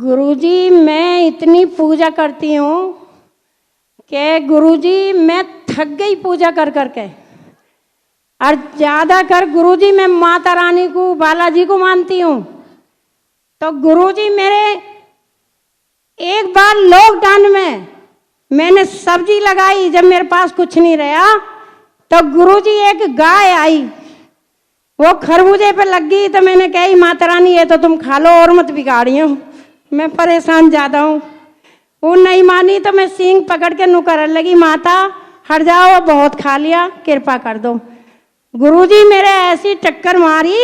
गुरुजी मैं इतनी पूजा करती हूँ कि गुरुजी मैं थक गई पूजा कर करके। और ज़्यादा कर गुरुजी मैं माता रानी को बालाजी को मानती हूँ। तो गुरुजी मेरे एक बार लॉकडाउन में मैंने सब्जी लगाई, जब मेरे पास कुछ नहीं रहा तो गुरुजी एक गाय आई, वो खरबूजे पे लग गई। तो मैंने कही माता रानी ये तो तुम खा लो और मत बिगाड़ियो, मैं परेशान ज़्यादा हूँ। वो नहीं मानी तो मैं सींग पकड़ के नु करने लगी, माता हट जाओ, बहुत खा लिया, कृपा कर दो। गुरुजी मेरे ऐसी टक्कर मारी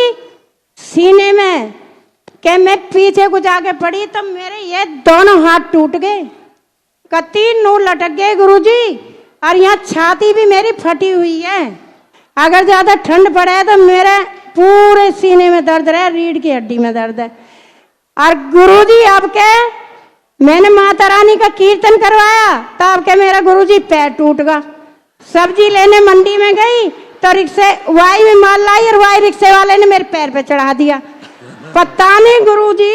सीने में कि मैं पीछे को जाके पड़ी तो मेरे ये दोनों हाथ टूट गए, कत्ती नू लटक गए गुरुजी। और यहाँ छाती भी मेरी फटी हुई है, अगर ज़्यादा ठंड पड़े तो मेरे पूरे सीने में दर्द है, रीढ़ की हड्डी में दर्द है। और गुरुजी आपके मैंने माता रानी का कीर्तन करवाया तो आपके मेरा गुरुजी पैर टूट गया। सब्जी लेने मंडी में गई तो रिक्शे वाई में माल लाई और वाई रिक्शे वाले ने मेरे पैर पे चढ़ा दिया। पता नहीं गुरुजी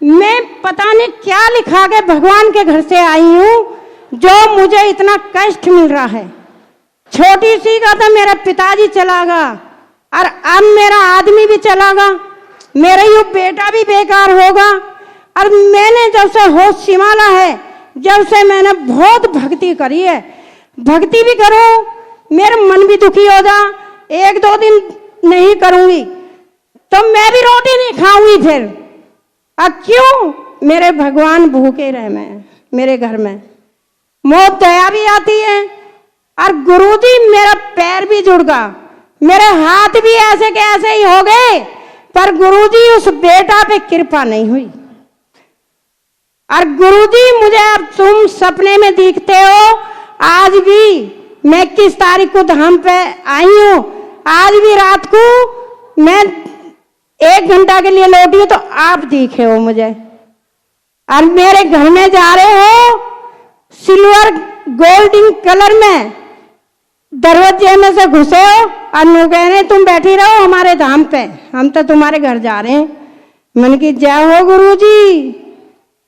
मैं पता नहीं क्या लिखा के भगवान के घर से आई हूँ जो मुझे इतना कष्ट मिल रहा है। छोटी सी का तो मेरा पिताजी चला गया और अब मेरा आदमी भी चला गया, मेरा ये बेटा भी बेकार होगा। और मैंने जब से होश संभाला है, जब से मैंने बहुत भक्ति करी है, भक्ति भी करूं मेरा मन भी दुखी हो जा, एक दो दिन नहीं करूंगी तो मैं भी रोटी नहीं खाऊंगी फिर। अब क्यों मेरे भगवान भूखे रहे मैं मेरे घर में, मौत दया भी आती है। और गुरुजी मेरा पैर भी जुड़ गया, मेरे हाथ भी ऐसे के ऐसे ही हो गए, पर गुरुजी उस बेटा पे कृपा नहीं हुई। और गुरुजी मुझे अब तुम सपने में दिखते हो, आज भी मैं 21 तारीख को धाम पे आई हूँ, आज भी रात को मैं 1 घंटा के लिए लौटी हूँ तो आप दिखे हो मुझे। और मेरे घर में जा रहे हो सिल्वर गोल्डन कलर में, दरवाजे में से घुसे हो और नु कह रहे तुम बैठी रहो हमारे धाम पे, हम तो तुम्हारे घर जा रहे हैं। मन की जय हो गुरुजी,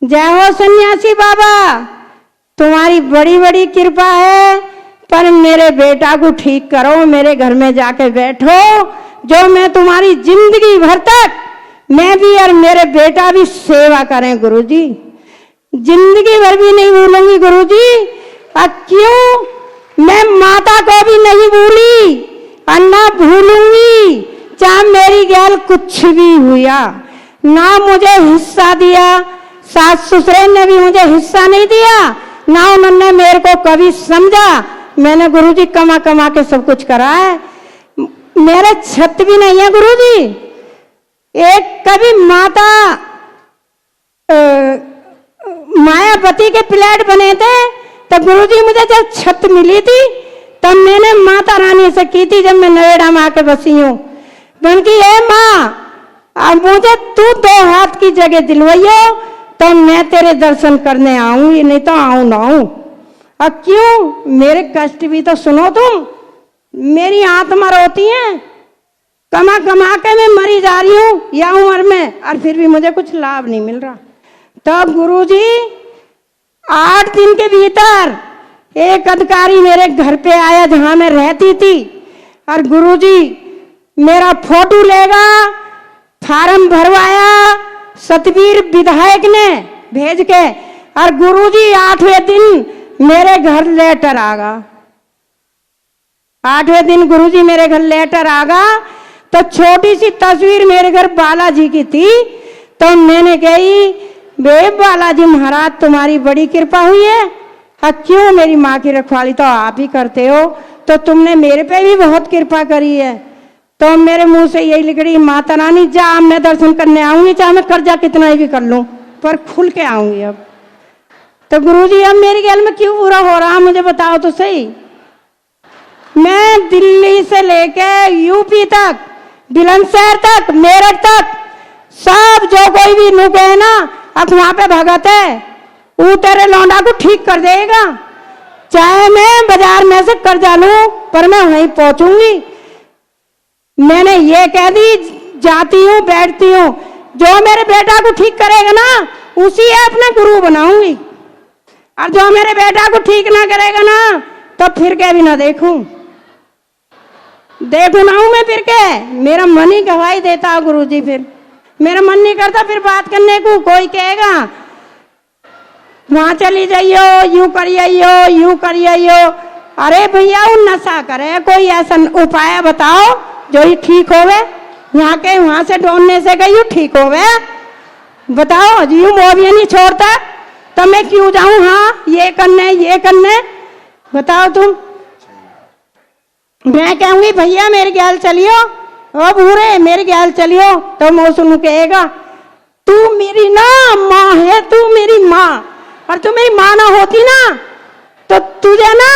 जय हो सन्यासी बाबा, तुम्हारी बड़ी बड़ी कृपा है। पर मेरे बेटा को ठीक करो, मेरे घर में जाके बैठो, जो मैं तुम्हारी जिंदगी भर तक मैं भी और मेरे बेटा भी सेवा करें गुरुजी, जिंदगी भर भी नहीं भूलूंगी गुरुजी। और क्यों मैं माता को भी नहीं भूली और ना भूलूंगी, चाहे मेरी गैल कुछ भी हुआ, ना मुझे हिस्सा दिया, सास ससुर ने भी मुझे हिस्सा नहीं दिया, ना उन्होंने मेरे को कभी समझा। मैंने गुरुजी कमा कमा के सब कुछ करा है, मेरे छत भी नहीं है गुरुजी। एक कभी माता मायावती के प्लेट बने थे तो गुरुजी मुझे जब छत मिली थी तब मैंने माता रानी से की थी, जब मैं नोएडा में आके बसी हूँ, बल्कि ए माँ अब मुझे तू 2 हाथ की जगह दिलवाइयो तो मैं तेरे दर्शन करने आऊंगी, नहीं तो आऊं ना आऊं। अब क्यों मेरे कष्ट भी तो सुनो तुम, मेरी आत्मा रोती है, कमा कमा के मैं मरी जा रही हूँ या उम्र में, और फिर भी मुझे कुछ लाभ नहीं मिल रहा। तब गुरुजी 8 दिन के भीतर एक अधिकारी मेरे घर पे आया जहां मैं रहती थी, और गुरुजी मेरा फोटो लेगा, फार्म भरवाया सतवीर विधायक ने भेज के, और गुरुजी 8वें दिन मेरे घर लेटर आ गया। 8वें दिन गुरुजी मेरे घर लेटर आ गया तो छोटी सी तस्वीर मेरे घर बालाजी की थी। तो मैंने कही बे बालाजी महाराज तुम्हारी बड़ी कृपा हुई है, क्यों मेरी माँ की रखवाली तो आप ही करते हो, तो तुमने मेरे पे भी बहुत कृपा करी है। तो मेरे मुंह से यही निकली माता रानी जा मैं दर्शन करने आऊंगी, चाहे मैं कर्जा कितना ही भी कर लूं, पर खुल के आऊंगी अब। तो गुरुजी अब मेरी गैल में क्यों बुरा हो रहा मुझे बताओ तो सही। मैं दिल्ली से लेके यूपी तक, बुलंदशहर तक, मेरठ तक, सब जो कोई भी नु है ना अब वहां पे भगत है, वो तेरे लौंडा को ठीक कर देगा। चाहे मैं बाजार में से कर्जा लूं पर मैं वहीं पहुंचूंगी। मैंने ये कह दी जाती हूँ बैठती हूँ, जो मेरे बेटा को ठीक करेगा ना उसी अपना गुरु बनाऊंगी। और जो मेरे बेटा को ठीक ना करेगा ना तो फिर के भी ना देखूं ना हूं मैं फिर के। मेरा मन ही गवाही देता गुरु जी। फिर मेरा मन नहीं करता फिर बात करने को। कोई कहेगा वहां चली जाइयो, यूं करियो। अरे भैया वो नशा करे, कोई ऐसा उपाय बताओ जो ही ठीक होवे। यहाँ के वहां से ढूंढने से गई ठीक होवे, बताओ जी। वो भी नहीं छोड़ता तो मैं क्यों जाऊं? हाँ ये करने बताओ तुम। मैं कहूंगी भैया मेरे गैल चलियो, ओ भूरे मेरे गैल चलियो, तो मौसम कहेगा तू मेरी ना माँ है, तू मेरी माँ, और तू मेरी माँ ना होती ना तो तुझे ना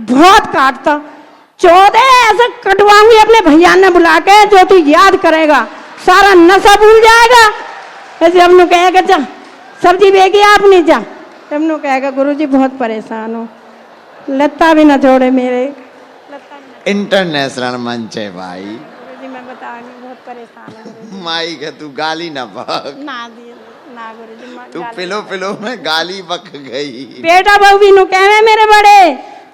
बहुत काटता। 14 ऐसे कटवाऊंगी अपने भैया ने बुला के, जो तू याद करेगा सारा नशा भूल जाएगा। ऐसे हम लोग कहेगा जा सब्जी बेगी आप नहीं जा। हम लोग कहेगा गुरुजी बहुत परेशान हो, लत्ता भी ना छोड़े मेरे। इंटरनेशनल मंच है भाई। गुरुजी मैं बताऊंगी बहुत परेशान हूँ। माई का तू गाली ना बक ना दिए ना गुरुजी, तू पिलो में गाली बक गई। बेटा बहू भी नु कहे मेरे बड़े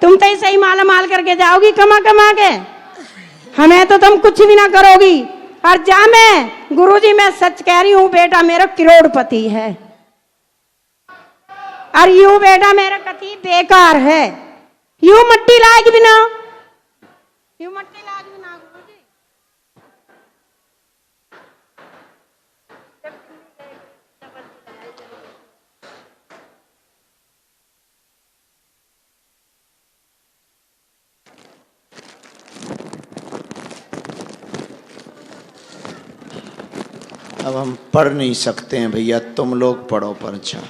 तुम तो सही माल करके जाओगी कमा के, हमें तो तुम कुछ भी ना करोगी। और जा मैं गुरुजी मैं सच कह रही हूँ, बेटा मेरा करोड़पति है और यूं बेटा मेरा कति बेकार है। यूं मट्टी लायक भी ना, यूं मट्टी लायक भी ना गुरुजी। अब हम पढ़ नहीं सकते हैं भैया, तुम लोग पढ़ो पर्चा।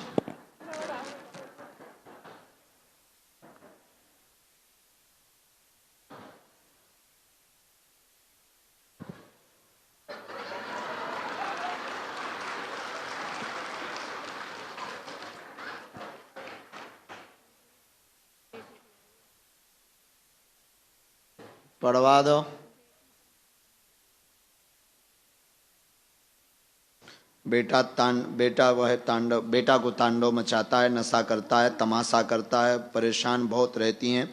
पढ़वा दो। बेटा वह तांडव, बेटा को तांडव मचाता है, नशा करता है, तमाशा करता है, परेशान बहुत रहती हैं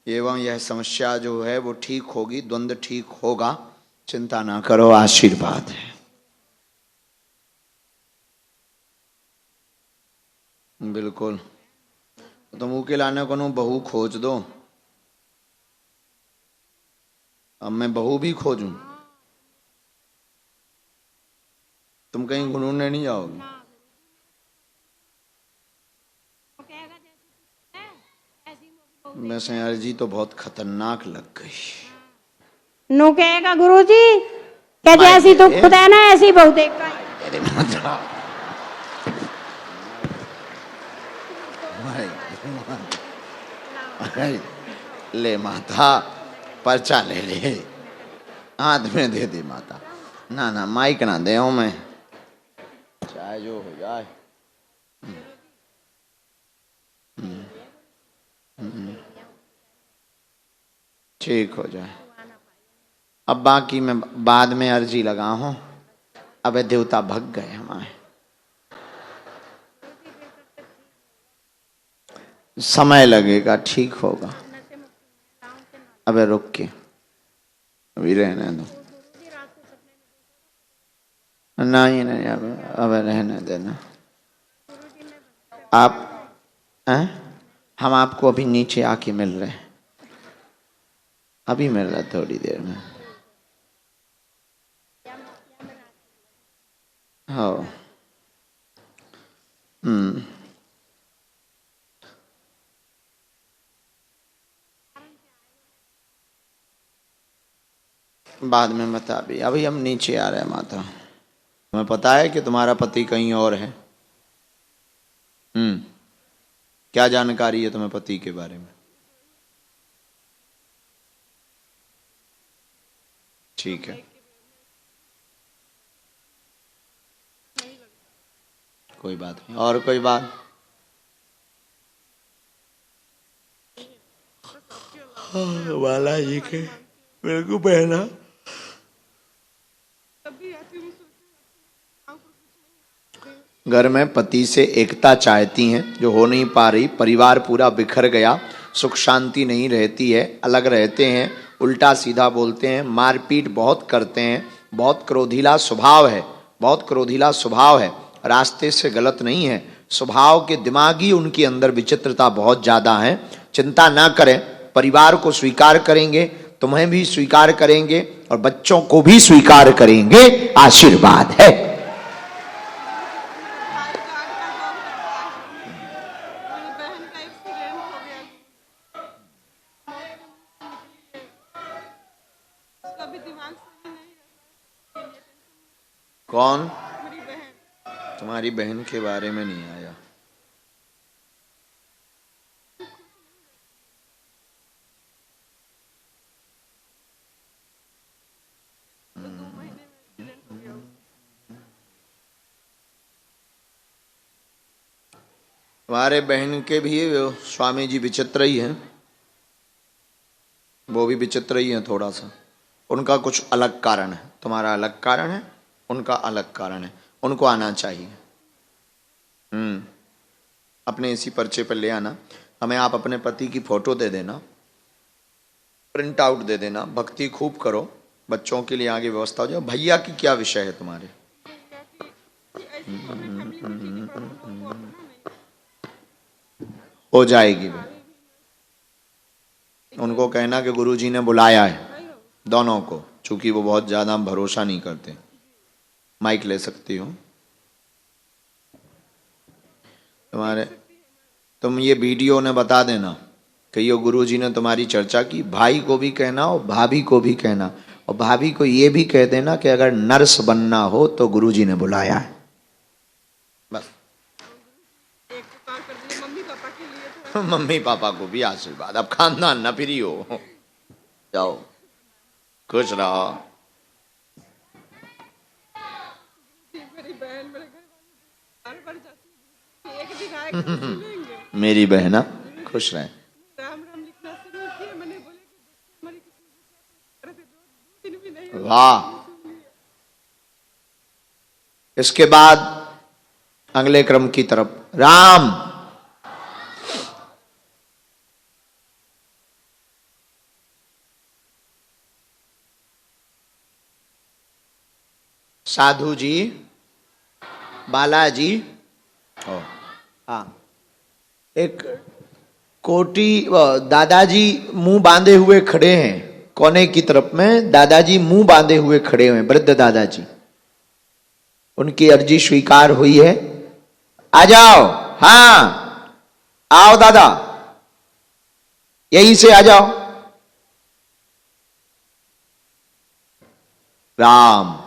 एवं यह समस्या जो है वो ठीक होगी, द्वंद्व ठीक होगा, चिंता ना करो, आशीर्वाद है। बिल्कुल। तो मुंह के लाने को बहू खोज दो। अब मैं बहू भी खोजूं? तुम कहीं घूमने नहीं जाओगी? वैसे अर्जी तो बहुत खतरनाक लग गई। नो कहेगा गुरुजी क्या जैसी तू खुद है ना ऐसी बहुत देखा है। ले माता पर्चा ले ले, हाथ में दे दे माता। ना माइक ना दे मैं, चाहे जो हो जाए। ठीक हो जाए। अब बाकी मैं बाद में अर्जी लगा हूं। अब देवता भग गए हमारे। समय लगेगा, ठीक होगा। अबे रुक के अभी रहने दो। नहीं अब रहने देना। आप हम आपको अभी नीचे आके मिल रहे हैं, अभी मिल रहा थोड़ी देर में। हाँ बाद में बता भी। अभी हम नीचे आ रहे हैं माता। तुम्हें पता है कि तुम्हारा पति कहीं और है? क्या जानकारी है तुम्हें पति के बारे में? ठीक है, कोई बात नहीं। और कोई बात? वाला जी के मेरे को पहना घर में पति से एकता चाहती हैं, जो हो नहीं पा रही, परिवार पूरा बिखर गया, सुख शांति नहीं रहती है, अलग रहते हैं, उल्टा सीधा बोलते हैं, मारपीट बहुत करते हैं, बहुत क्रोधीला स्वभाव है, बहुत क्रोधीला स्वभाव है, रास्ते से गलत नहीं है, स्वभाव के दिमागी उनके अंदर विचित्रता बहुत ज्यादा है। चिंता ना करें, परिवार को स्वीकार करेंगे, तुम्हें भी स्वीकार करेंगे और बच्चों को भी स्वीकार करेंगे, आशीर्वाद है। कौन? तुम्हारी बहन के बारे में नहीं आया। तुम्हारे बहन के भी स्वामी जी विचित्र ही हैं, वो भी विचित्र ही है थोड़ा सा, उनका कुछ अलग कारण है, तुम्हारा अलग कारण है, उनका अलग कारण है, उनको आना चाहिए। अपने इसी पर्चे पर ले आना, हमें आप अपने पति की फोटो दे देना, प्रिंट आउट दे देना, भक्ति खूब करो, बच्चों के लिए आगे व्यवस्था हो जाए। भैया की क्या विषय है तुम्हारे? हो जाएगी, उनको कहना कि गुरुजी ने बुलाया है दोनों को, चूंकि वो बहुत ज्यादा भरोसा नहीं करते। माइक ले सकती हो तुम्हारे, तुम ये वीडियो ने बता देना कि ये गुरुजी ने तुम्हारी चर्चा की, भाई को भी कहना और भाभी को भी कहना, और भाभी को ये भी कह देना कि अगर नर्स बनना हो तो गुरुजी ने बुलाया है, बस। मम्मी पापा को भी आशीर्वाद, अब खानदान न फ्री हो, जाओ खुश रहो। मेरी बहना खुश रहे। वाह। इसके बाद अगले क्रम की तरफ, राम। साधु जी, बालाजी, हाँ, एक कोटी, दादाजी मुंह बांधे हुए खड़े हैं कोने की तरफ में, दादाजी मुंह बांधे हुए खड़े हुए, वृद्ध दादाजी, उनकी अर्जी स्वीकार हुई है। आ जाओ, हाँ आओ दादा, यहीं से आ जाओ। राम।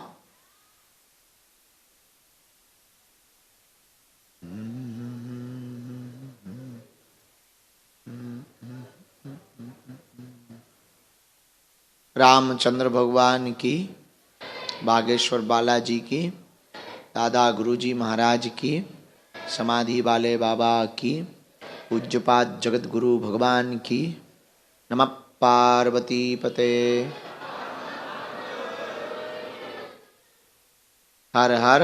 रामचंद्र भगवान की, बागेश्वर बालाजी की, दादा गुरुजी महाराज की, समाधि वाले बाबा की, पूज्यपाद जगत गुरु भगवान की। नमः पार्वती पते। हर हर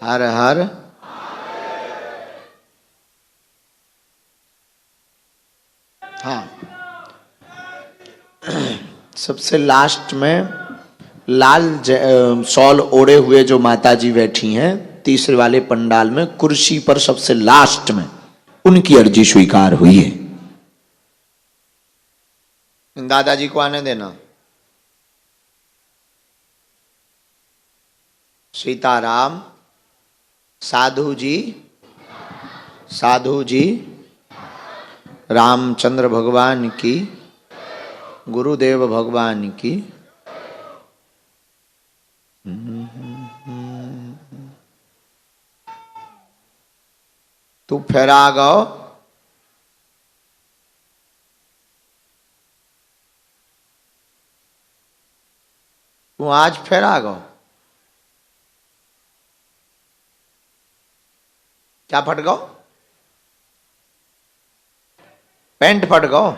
हर हर। हाँ, सबसे लास्ट में लाल शॉल ओढ़े हुए जो माताजी बैठी हैं तीसरे वाले पंडाल में, कुर्सी पर सबसे लास्ट में, उनकी अर्जी स्वीकार हुई है। दादाजी को आने देना। सीताराम। साधु जी, साधु जी, रामचंद्र भगवान की, गुरुदेव भगवान की। तू फेरा गो, तू आज फेरा गो। क्या फट गो? पैंट फट गो,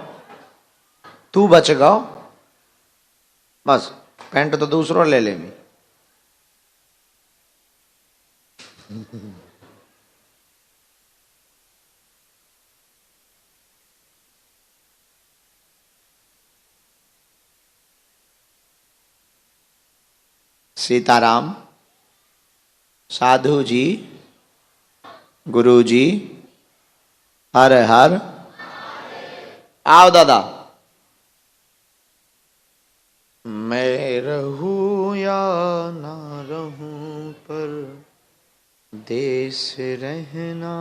तू बच गो, बस। पैंट तो दूसरों ले लेंगे। सीताराम, साधु जी, गुरु जी, हर हर। आओ दादा। मैं रहूं या ना रहूं पर देश रहना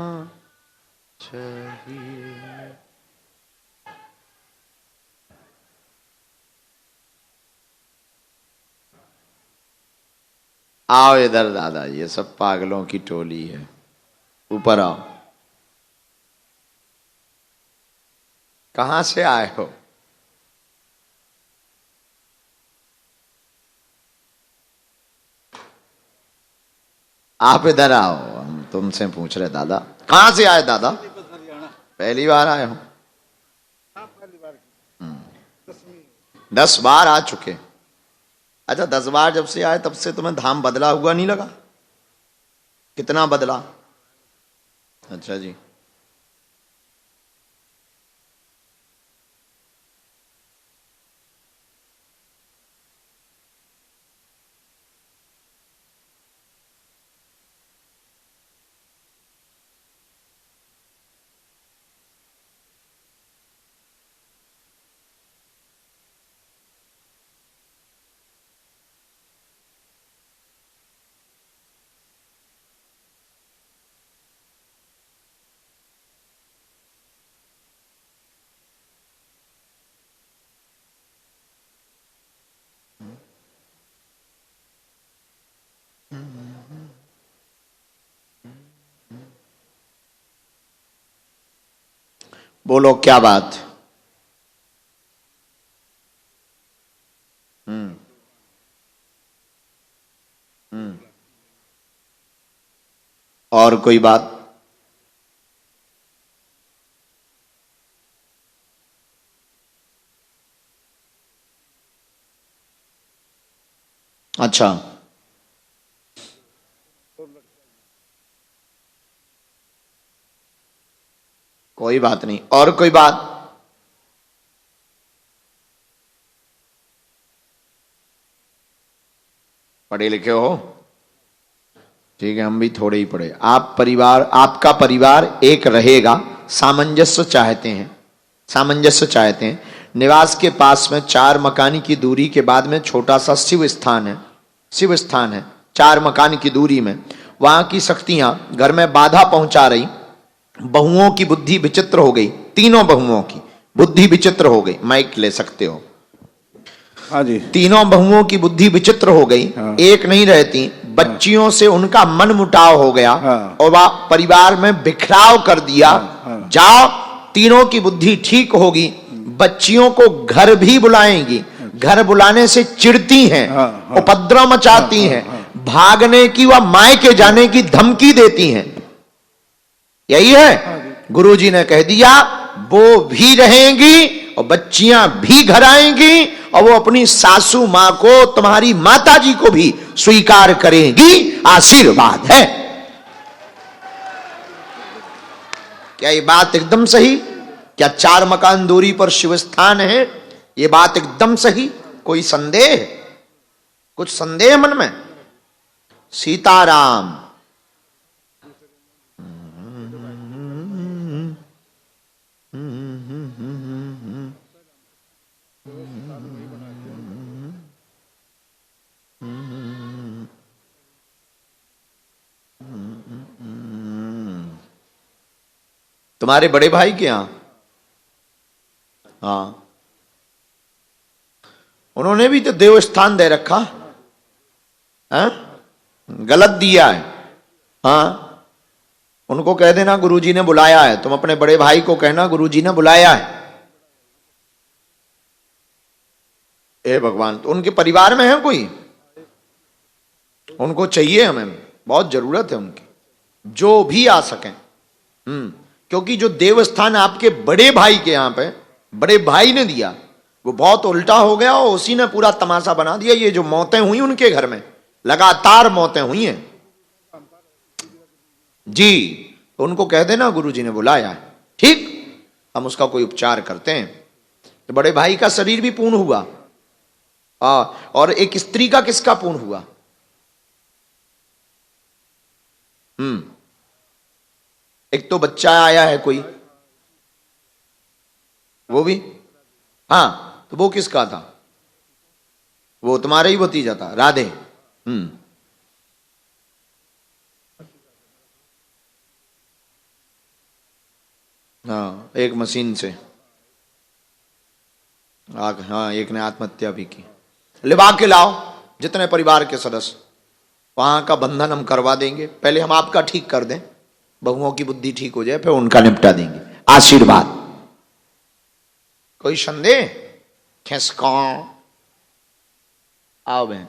चाहिए। आओ इधर दादा, ये सब पागलों की टोली है। ऊपर आओ। कहां से आए हो? आप इधर आओ, हम तुमसे पूछ रहे दादा। कहां से आए दादा? पहली बार आए हो? 10 बार आ चुके। अच्छा, 10 बार जब से आए तब से तुम्हें धाम बदला हुआ नहीं लगा? कितना बदला? अच्छा जी। बोलो क्या बात? हम्म हम्म। और कोई बात? अच्छा, कोई बात नहीं। और कोई बात? पढ़े लिखे हो? ठीक है, हम भी थोड़े ही पढ़े। आपका परिवार एक रहेगा, सामंजस्य चाहते हैं, सामंजस्य चाहते हैं। निवास के पास में 4 मकानी की दूरी के बाद में छोटा सा शिव स्थान है, शिव स्थान है 4 मकान की दूरी में। वहां की शक्तियां घर में बाधा पहुंचा रही। बहुओं की बुद्धि विचित्र हो गई, तीनों बहुओं की बुद्धि विचित्र हो गई। माइक ले सकते हो? हाँ जी। तीनों बहुओं की बुद्धि विचित्र हो गई। हाँ। एक नहीं रहती। बच्चियों से उनका मन मुटाव हो गया। हाँ। और वह परिवार में बिखराव कर दिया। हाँ। जाओ, तीनों की बुद्धि ठीक होगी। बच्चियों को घर भी बुलाएंगी, घर बुलाने से चिढ़ती हैं, हाँ, हाँ, उपद्रव मचाती हाँ, हैं, हाँ, हाँ। भागने की व मायके जाने की धमकी देती हैं। यही है। गुरुजी ने कह दिया वो भी रहेंगी और बच्चियां भी घर आएंगी और वो अपनी सासू मां को, तुम्हारी माता जी को भी स्वीकार करेंगी। आशीर्वाद है। क्या ये बात एकदम सही? क्या 4 मकान दूरी पर शिव स्थान है? ये बात एकदम सही। कोई संदेह? कुछ संदेह मन में? सीताराम। तुम्हारे बड़े भाई के यहां? हाँ, उन्होंने भी तो देव स्थान दे रखा है, गलत दिया है। हाँ, उनको कह देना गुरुजी ने बुलाया है। तुम अपने बड़े भाई को कहना गुरुजी ने बुलाया है। ए भगवान, तो उनके परिवार में है कोई? उनको चाहिए, हमें बहुत जरूरत है उनकी, जो भी आ सकें। क्योंकि जो देवस्थान आपके बड़े भाई के यहां पे बड़े भाई ने दिया, वो बहुत उल्टा हो गया और उसी ने पूरा तमाशा बना दिया। ये जो मौतें हुई उनके घर में, लगातार मौतें हुई हैं। जी, तो उनको कह देना गुरुजी ने बुलाया है, ठीक, हम उसका कोई उपचार करते हैं। तो बड़े भाई का शरीर भी पूर्ण हुआ, और एक स्त्री का किसका पूर्ण हुआ? एक तो बच्चा आया है कोई, वो भी, हाँ, तो वो किसका था? वो तुम्हारा ही भतीजा था, राधे। हाँ, एक मशीन से आग, हाँ, एक ने आत्महत्या भी की। लिवा के लाओ जितने परिवार के सदस्य, वहां का बंधन हम करवा देंगे। पहले हम आपका ठीक कर दें, बहुओं की बुद्धि ठीक हो जाए, फिर उनका निपटा देंगे। आशीर्वाद। कोई संदेह? खिसको आओ बहन।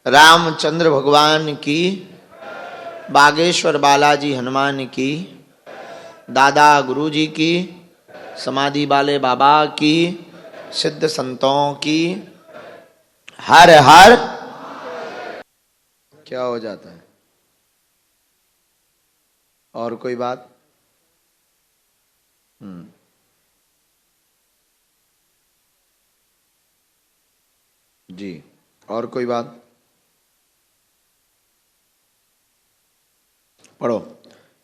रामचंद्र भगवान की, बागेश्वर बालाजी हनुमान की, दादा गुरुजी की, समाधि वाले बाबा की, सिद्ध संतों की, हर हर। क्या हो जाता है? और कोई बात? जी, और कोई बात? पढ़ो।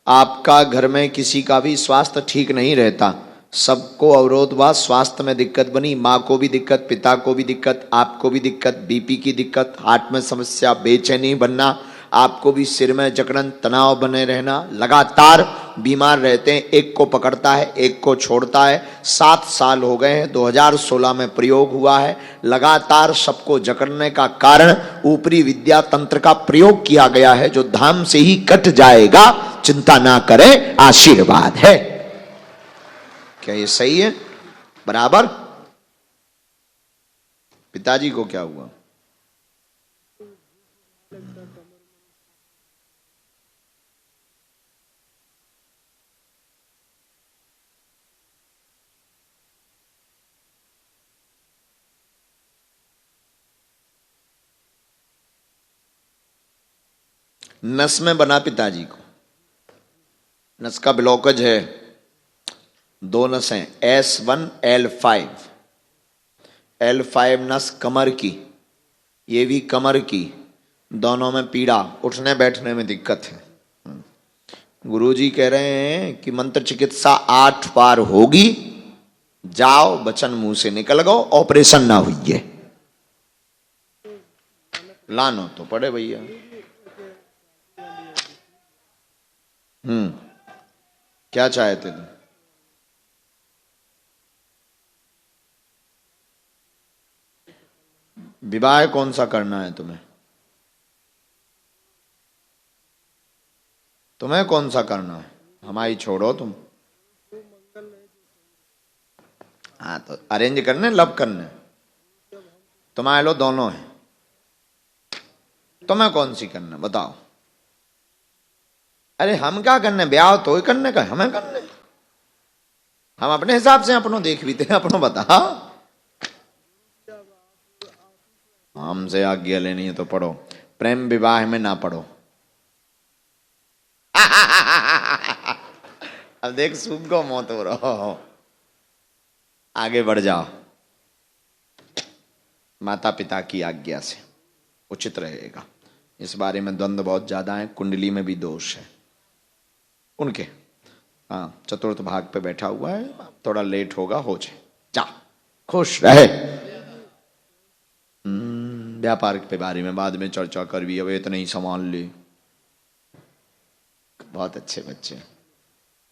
आपका घर में किसी का भी स्वास्थ्य ठीक नहीं रहता, सबको अवरोध व स्वास्थ्य में दिक्कत बनी, माँ को भी दिक्कत, पिता को भी दिक्कत, आपको भी दिक्कत, बीपी की दिक्कत, हार्ट में समस्या, बेचैनी बनना, आपको भी सिर में जकड़न, तनाव बने रहना, लगातार बीमार रहते हैं, एक को पकड़ता है एक को छोड़ता है। 7 साल हो गए हैं, 2016 में प्रयोग हुआ है, लगातार सबको जकड़ने का कारण ऊपरी विद्या तंत्र का प्रयोग किया गया है, जो धाम से ही कट जाएगा, चिंता ना करें, आशीर्वाद है। क्या ये सही है? बराबर? पिताजी को क्या हुआ? नस में बना पिताजी को, नस का ब्लॉकेज है, 2 नसें, S1 L5, L5 नस कमर की, ये भी कमर की, दोनों में पीड़ा, उठने बैठने में दिक्कत है। गुरुजी कह रहे हैं कि मंत्र चिकित्सा 8 बार होगी, जाओ, बचन मुंह से निकल गो, ऑपरेशन ना हुई है। लानो तो पड़े भैया। क्या चाहते तुम? विवाह कौन सा करना है तुम्हें? तुम्हें कौन सा करना है? हमारी छोड़ो तुम। हाँ, तो अरेंज करने, लव करने? तुम्हारे लो दोनों है, तुम्हें कौन सी करना बताओ? अरे हम क्या करने, ब्याह तो ही करने का, हमें करने, हम अपने हिसाब से अपनों देख भी थे, अपनों बता। हमसे आज्ञा लेनी है तो पढ़ो, प्रेम विवाह में ना पढ़ो। अब देख सूख को मौत हो रहा हो, आगे बढ़ जाओ, माता पिता की आज्ञा से उचित रहेगा। इस बारे में द्वंद्व बहुत ज्यादा है, कुंडली में भी दोष है उनके। हाँ, चतुर्थ भाग पे बैठा हुआ है, थोड़ा लेट होगा, हो जाए, जा खुश रहे। व्यापार के बारे में बाद में चर्चा करवी, अब इतना ही संभाल ले। बहुत अच्छे बच्चे।